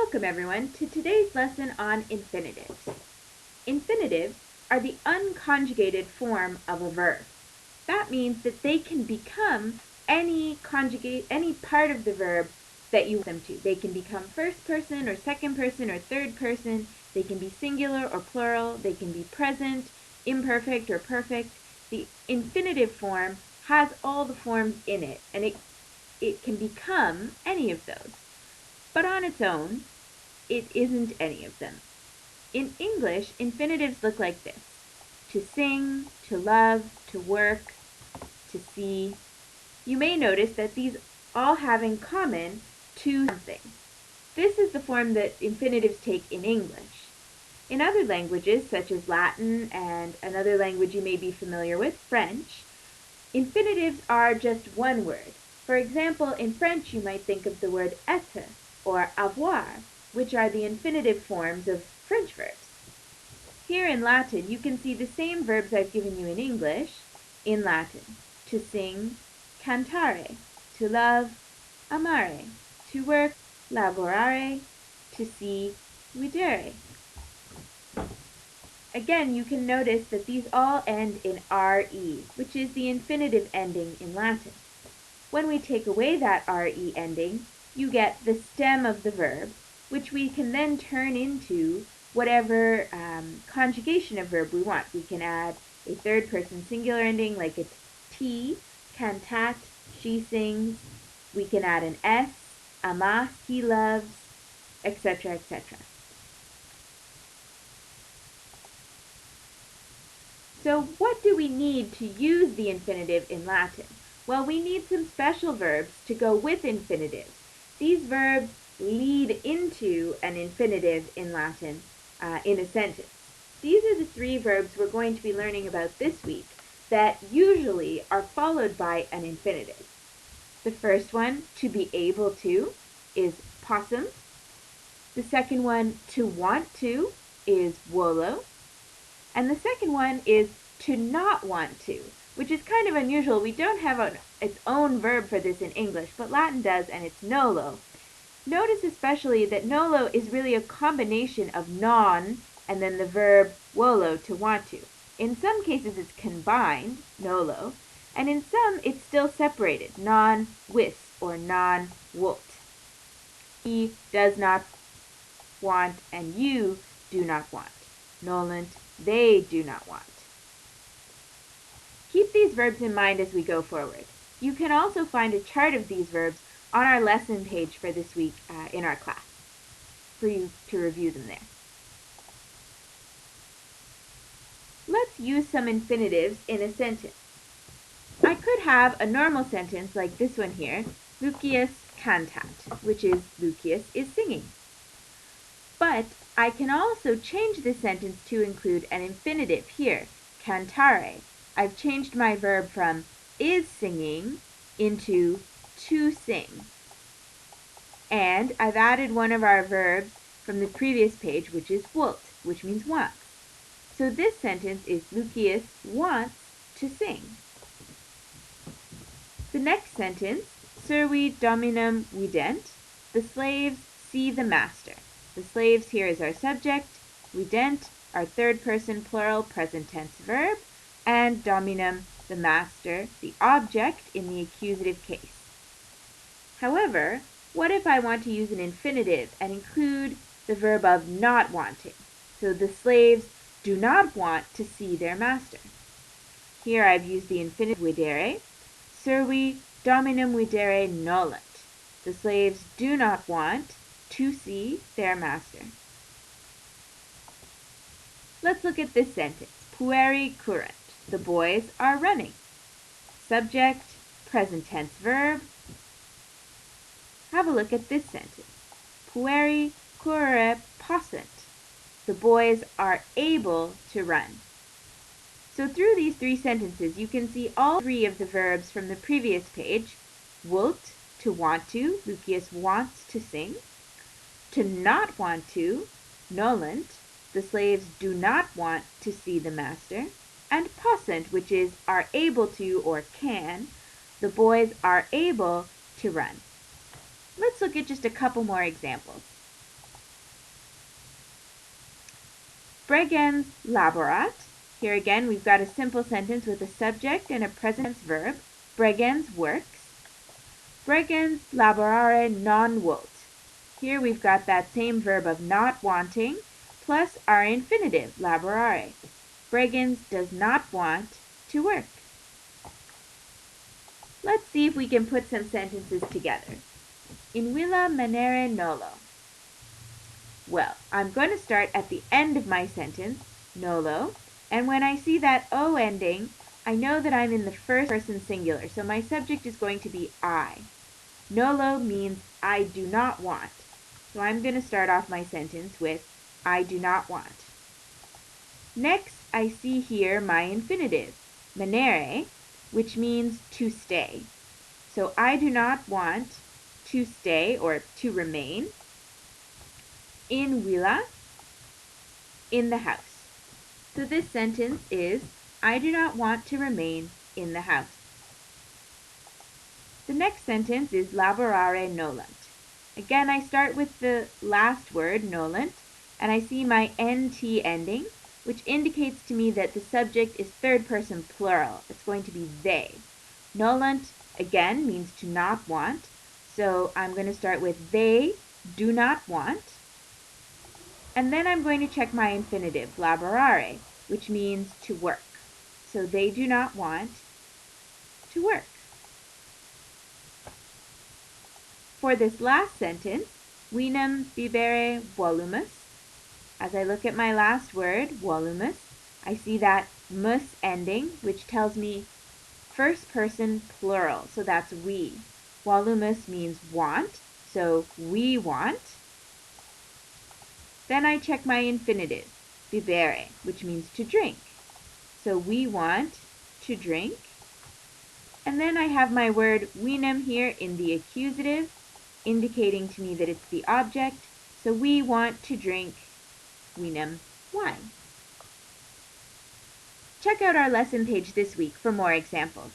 Welcome everyone to today's lesson on infinitives. Infinitives are the unconjugated form of a verb. That means that they can become any part of the verb that you want them to. They can become first person or second person or third person. They can be singular or plural. They can be present, imperfect, or perfect. The infinitive form has all the forms in it, and it can become any of those. But on its own, it isn't any of them. In English, infinitives look like this: to sing, to love, to work, to see. You may notice that these all have in common to something. This is the form that infinitives take in English. In other languages, such as Latin and another language you may be familiar with, French, infinitives are just one word. For example, in French you might think of the word être or avoir, which are the infinitive forms of French verbs. Here in Latin, you can see the same verbs I've given you in English in Latin: to sing, cantare; to love, amare; to work, lavorare; to see, videre. Again, you can notice that these all end in re, which is the infinitive ending in Latin. When we take away that re ending, you get the stem of the verb, which we can then turn into whatever conjugation of verb we want. We can add a third person singular ending like it's t, cantat, she sings. We can add an s, ama, he loves, etc., etc. So what do we need to use the infinitive in Latin? Well, we need some special verbs to go with infinitives. These verbs lead into an infinitive in Latin in a sentence. These are the three verbs we're going to be learning about this week that usually are followed by an infinitive. The first one, to be able to, is possum. The second one, to want to, is wolo. And the second one is to not want to, which is kind of unusual. We don't have its own verb for this in English, but Latin does, and it's nolo. Notice especially that nolo is really a combination of non and then the verb wolo, to want to. In some cases it's combined, nolo, and in some it's still separated, non wis or non wolt. He does not want and you do not want. Nolent, they do not want. Keep these verbs in mind as we go forward. You can also find a chart of these verbs on our lesson page for this week in our class for you to review them there. Let's use some infinitives in a sentence. I could have a normal sentence like this one here, Lucius cantat, which is Lucius is singing. But I can also change the sentence to include an infinitive here, cantare. I've changed my verb from is singing into to sing. And I've added one of our verbs from the previous page, which is wolt, which means wants. So this sentence is Lucius wants to sing. The next sentence, servi dominum vident, the slaves see the master. The slaves here is our subject, vident, our third person plural present tense verb, and dominum, the master, the object in the accusative case. However, what if I want to use an infinitive and include the verb of not wanting? So the slaves do not want to see their master. Here I've used the infinitive videre, servi dominum videre nolunt. The slaves do not want to see their master. Let's look at this sentence. Pueri current. The boys are running. Subject, present tense verb. Have a look at this sentence. Pueri currere possunt. The boys are able to run. So through these three sentences, you can see all three of the verbs from the previous page. Wolt, to want to, Lucius wants to sing. To not want to, nolunt, the slaves do not want to see the master. And possunt, which is are able to or can, the boys are able to run. Let's look at just a couple more examples. Bregens laborat. Here again, we've got a simple sentence with a subject and a present tense verb. Bregens works. Bregens laborare non vult. Here we've got that same verb of not wanting, plus our infinitive, laborare. Bregens does not want to work. Let's see if we can put some sentences together. In villa manere nolo. Well, I'm going to start at the end of my sentence, nolo, and when I see that O ending, I know that I'm in the first person singular, so my subject is going to be I. Nolo means I do not want, so I'm going to start off my sentence with I do not want. Next, I see here my infinitive, manere, which means to stay. So I do not want to stay or to remain in villa, in the house. So this sentence is, I do not want to remain in the house. The next sentence is laborare nolunt. Again, I start with the last word, nolunt, and I see my nt ending, which indicates to me that the subject is third person plural. It's going to be they. Nolunt, again, means to not want, so I'm going to start with they do not want. And then I'm going to check my infinitive, laborare, which means to work. So they do not want to work. For this last sentence, vinum bibere volumus. As I look at my last word, volumus, I see that mus ending, which tells me first person plural, so that's we. Volumus means want, so we want. Then I check my infinitive, bibere, which means to drink. So we want to drink. And then I have my word vinum here in the accusative, indicating to me that it's the object. So we want to drink vinum wine. Check out our lesson page this week for more examples.